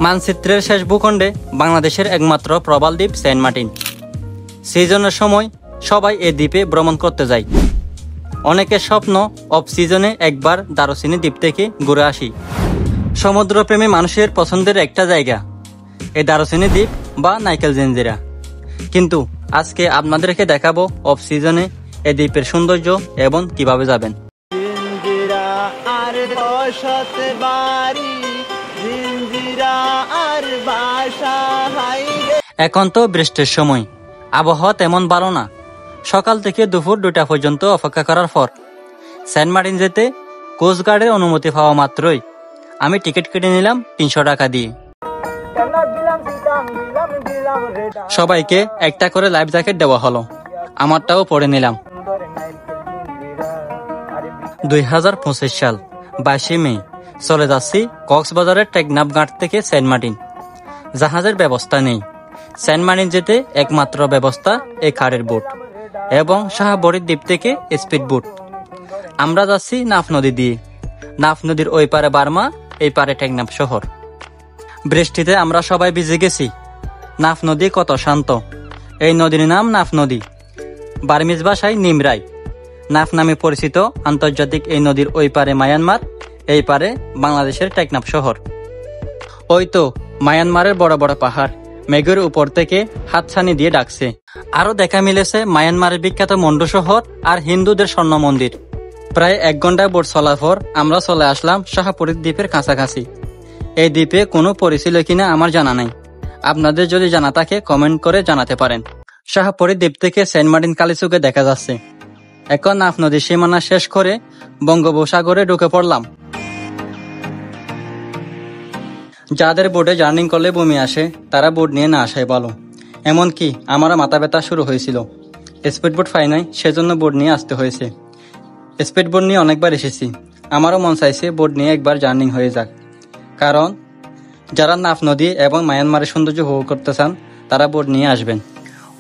মানচিত্রের শেষ ভূখণ্ডে বাংলাদেশের একমাত্র প্রবাল দ্বীপ সেন্ট মার্টিন। সিজনের সময় সবাই এই দ্বীপে ভ্রমণ করতে যায়। অনেকের স্বপ্ন অফ সিজনে একবার দারুচিনি দ্বীপ থেকে ঘুরে আসি। সমুদ্রপ্রেমী মানুষের পছন্দের একটা জায়গা এই দারুচিনি দ্বীপ বা নাইকেল জেনজিরা। কিন্তু আজকে আপনাদেরকে দেখাবো অফ সিজনে এই দ্বীপের সৌন্দর্য এবং কিভাবে যাবেন। এখন তো বৃষ্টির সময়, আবহাওয়া তেমন ভালো না। সকাল থেকে দুপুর 2টা পর্যন্ত অপেক্ষা করার পর সেন্ট মার্টিন যেতে কোস্টগার্ডের অনুমতি পাওয়া মাত্রই আমি টিকিট কেটে নিলাম 300 টাকা দিয়ে। সবাইকে একটা করে লাইফ জ্যাকেট দেওয়া হলো, আমারটাও পরে নিলাম। 2025 সাল 22 মে চলে যাচ্ছি কক্সবাজারের টেকনাফ ঘাট থেকে সেন্ট মার্টিন। জাহাজের ব্যবস্থা নেই। সেন্ট মার্টিন যেতে একমাত্র ব্যবস্থা এই খাড়ের বোট এবং শাহবরী দ্বীপ থেকে স্পিড বোট। আমরা যাচ্ছি নাফ নদী দিয়ে। নাফ নদীর ওই পারে বার্মা, এই পারে টেকনাফ শহর। বৃষ্টিতে আমরা সবাই ভিজে গেছি। নাফ নদী কত শান্ত। এই নদীর নাম নাফ নদী, বার্মিজ ভাষায় নিমরাই। নাফ নামে পরিচিত আন্তর্জাতিক এই নদীর ওই পারে মায়ানমার, এই পারে বাংলাদেশের টেকনাফ শহর। ওই তো মায়ানমারের বড় বড় পাহাড় মেঘের উপর থেকে হাতছানি দিয়ে ডাকছে। আরো দেখা মিলেছে মায়ানমারের বিখ্যাত মন্ডু শহর আর হিন্দুদের স্বর্ণ মন্দির। প্রায় 1 ঘন্টা বোট চলার পর আমরা চলে আসলাম শাহপুরী দ্বীপের কাছাকাছি। এই দ্বীপে কোনো পরি ছিল কিনা আমার জানা নাই। আপনাদের যদি জানা থাকে কমেন্ট করে জানাতে পারেন। শাহপুরী দ্বীপ থেকে সেন্ট মার্টিন কালিচুকে দেখা যাচ্ছে। এখন নাফ নদীর সীমানা শেষ করে বঙ্গোপসাগরে ঢুকে পড়লাম। যাদের বোটে জার্নি করলে বমি আসে তারা বোট নিয়ে না আসাই ভালো। এমনকি আমারও মাথা ব্যথা শুরু হয়েছিল। স্পিড বোট পাই নাই, সেজন্য বোট নিয়ে আসতে হয়েছে। স্পিড বোট নিয়ে অনেকবার এসেছি, আমারও মন চাইছে বোট নিয়ে একবার জার্নি হয়ে যাক। কারণ যারা নাফ নদী এবং মায়ানমারের সৌন্দর্য উপভোগ করতে চান তারা বোট নিয়ে আসবেন।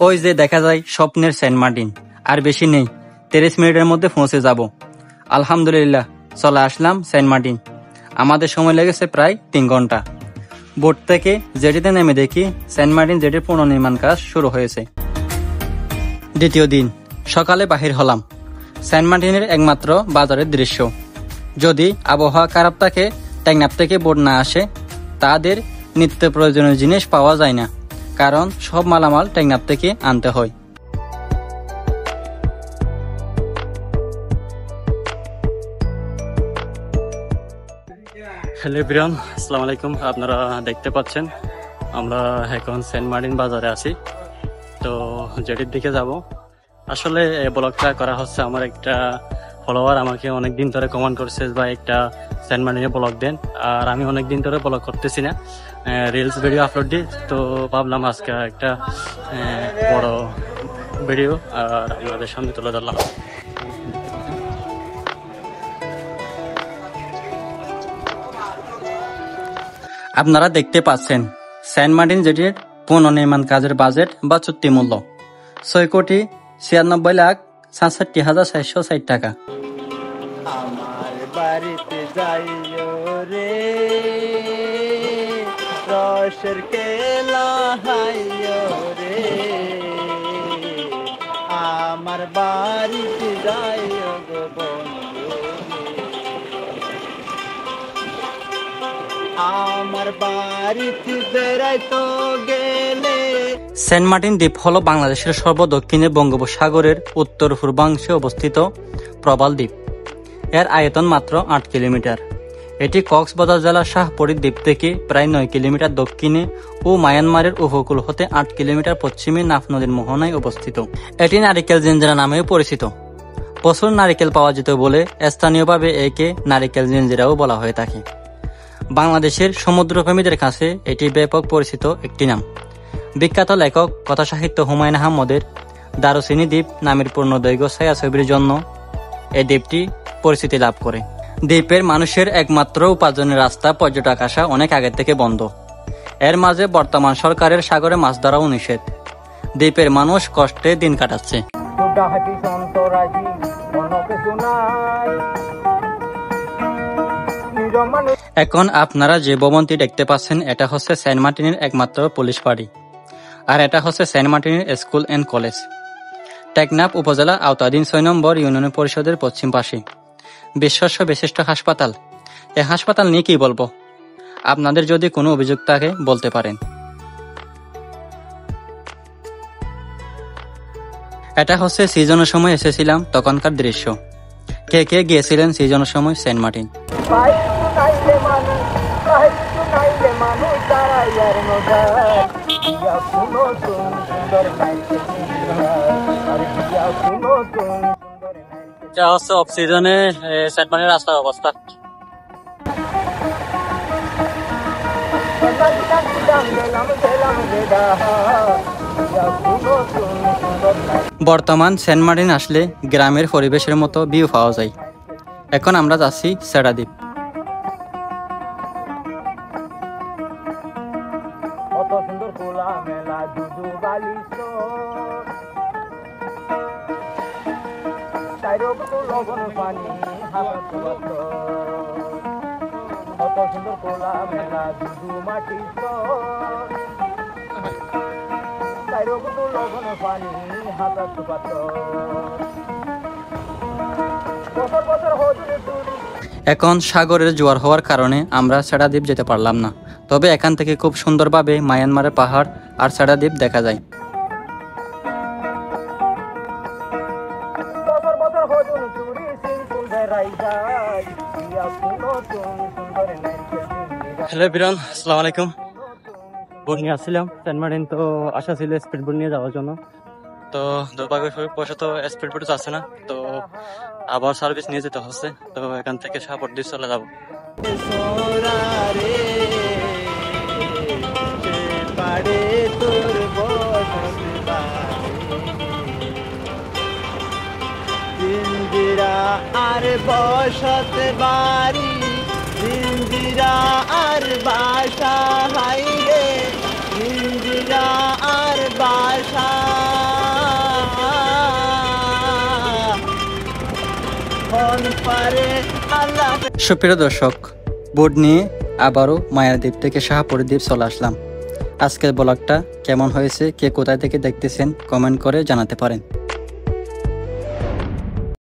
ওই যে দেখা যায় স্বপ্নের সেন্ট মার্টিন, আর বেশি নেই, 30 মিনিটের মধ্যে পৌঁছে যাব। আলহামদুলিল্লাহ চলে আসলাম সেন্ট মার্টিন। আমাদের সময় লেগেছে প্রায় 3 ঘন্টা। বোট থেকে জেটিতে নেমে দেখি সেন্ট মার্টিন জেটির পুনর্নির্মাণ কাজ শুরু হয়েছে। দ্বিতীয় দিন সকালে বাহির হলাম। সেন্ট মার্টিনের একমাত্র বাজারের দৃশ্য। যদি আবহাওয়া খারাপ থাকে, টেকনাফ থেকে বোট না আসে, তাদের নিত্য প্রয়োজনীয় জিনিস পাওয়া যায় না, কারণ সব মালামাল টেকনাফ থেকে আনতে হয়। হ্যালো এভরিওয়ান, আসসালামু আলাইকুম। আপনারা দেখতে পাচ্ছেন আমরা এখন সেন্ট মার্টিন বাজারে আছি। তো জেটির দিকে যাব। আসলে এই ব্লগটা করা হচ্ছে, আমার একটা ফলোয়ার আমাকে অনেকদিন ধরে কমেন্ট করছে বা একটা সেন্ট মার্টিনের ব্লগ দেন, আর আমি অনেকদিন ধরে ব্লগ করতেছি না, রিলস ভিডিও আপলোড দিই। তো ভাবলাম আজকে একটা বড় ভিডিও আর আপনাদের সামনে তুলে ধরলাম। আপনারা দেখতে পাচ্ছেন সেন্ট মার্টিন জেটির পুনর্নির্মাণ কাজের বাজেট বা চুক্তি মূল্য 6,96,67,460 টাকা। আমার বাড়িতে যাইও রে, রসের কেলা হাইও রে, আমার বাড়িতে যাইও গো বন্ধু, আমার বাড়িতে বেড়াইতো গেলে। সেন্ট মার্টিন দ্বীপ হল বাংলাদেশের সর্বদক্ষিণে বঙ্গোপসাগরের উত্তর পূর্বাংশে অবস্থিত প্রবাল দ্বীপ। এর আয়তন মাত্র 8 কিলোমিটার। এটি কক্সবাজার জেলার শাহপুরী দ্বীপ থেকে প্রায় 9 কিলোমিটার দক্ষিণে ও মায়ানমারের উপকূল হতে 8 কিলোমিটার পশ্চিমে নাফ নদীর মোহনায় অবস্থিত। এটি নারিকেল জেনজিরা নামেও পরিচিত। প্রচুর নারিকেল পাওয়া যেত বলে স্থানীয়ভাবে একে নারিকেল জেনজিরাও বলা হয়ে থাকে। বাংলাদেশের সমুদ্রপ্রেমীদের কাছে এটি ব্যাপক পরিচিত একটি নাম। বিখ্যাত লেখক কথাসাহিত্য হুমায়ুন আহমদের দারুচিনি দ্বীপ নামের পূর্ণদৈর্ঘ্য ছায়াছবির জন্য এই দ্বীপটি পরিচিতি লাভ করে। দ্বীপের মানুষের একমাত্র উপার্জনের রাস্তা পর্যটক আসা অনেক আগে থেকে বন্ধ। এর মাঝে বর্তমান সরকারের সাগরে মাছ ধরাও নিষেধ। দ্বীপের মানুষ কষ্টে দিন কাটাচ্ছে। এখন আপনারা যে ভবনটি দেখতে পাচ্ছেন এটা হচ্ছে সেন্ট মার্টিনের একমাত্র পুলিশ ফাঁড়ি, আর এটা হচ্ছে সেন্ট মার্টিনের স্কুল অ্যান্ড কলেজ। টেকনাফ উপজেলা আওতাধীন 6 নম্বর ইউনিয়ন পরিষদের পশ্চিম পাশে বিশ্বস্ব বিশিষ্ট হাসপাতাল। এই হাসপাতাল নিয়ে কি বলবো, আপনাদের যদি কোনো অভিযোগ থাকে বলতে পারেন। এটা হচ্ছে সিজনের সময় এসেছিলাম তখনকার দৃশ্য। কে কে গিয়েছিলেন সিজনের সময় সেন্ট মার্টিন? এটা হচ্ছে অফ সিজনে সেন্ট মার্টিনের রাস্তার অবস্থা। বর্তমান সেন্ট মার্টিন আসলে গ্রামের পরিবেশের মতো ভিউ পাওয়া যায়। এখন আমরা যাচ্ছি সেরাদ্বীপ। কত সুন্দর খোলা মেলা দুধু বালিশ লবণ পানি কত সুন্দর খোলা মেলা দুধু মাটি লবণ পানি হাজার এখন সাগরের জোয়ার হওয়ার কারণে আমরা সেরাদ্বীপ যেতে পারলাম না, তবে এখান থেকে খুব সুন্দরভাবে মায়ানমারের পাহাড় আর সেরাদ্বীপ দেখা যায়। হ্যালো বিরন, আসসালামু আলাইকুম। বোট নিয়ে আসছিলাম সেন্ট মার্টিন, তো আশা ছিল স্পিড বোট নিয়ে যাওয়ার জন্য, তো দুর্ভাগ্যবশত স্পিড বোট যাচ্ছে না, তো আবার সার্ভিস নিয়ে যেতে হচ্ছে। তো এখান থেকে শাহপরদ্বীপ চলে যাবো। জিঞ্জিরা আর বসত বাড়ি, জিঞ্জিরা আর বাসা হাই রে, জিঞ্জিরা আর বাসা সুপ্রিয় দর্শক, বোট নিয়ে আবারও মায়াদ্বীপ থেকে শাহপরদ্বীপ চলে আসলাম। আজকের ব্লগটা কেমন হয়েছে, কে কোথায় থেকে দেখতেছেন কমেন্ট করে জানাতে পারেন।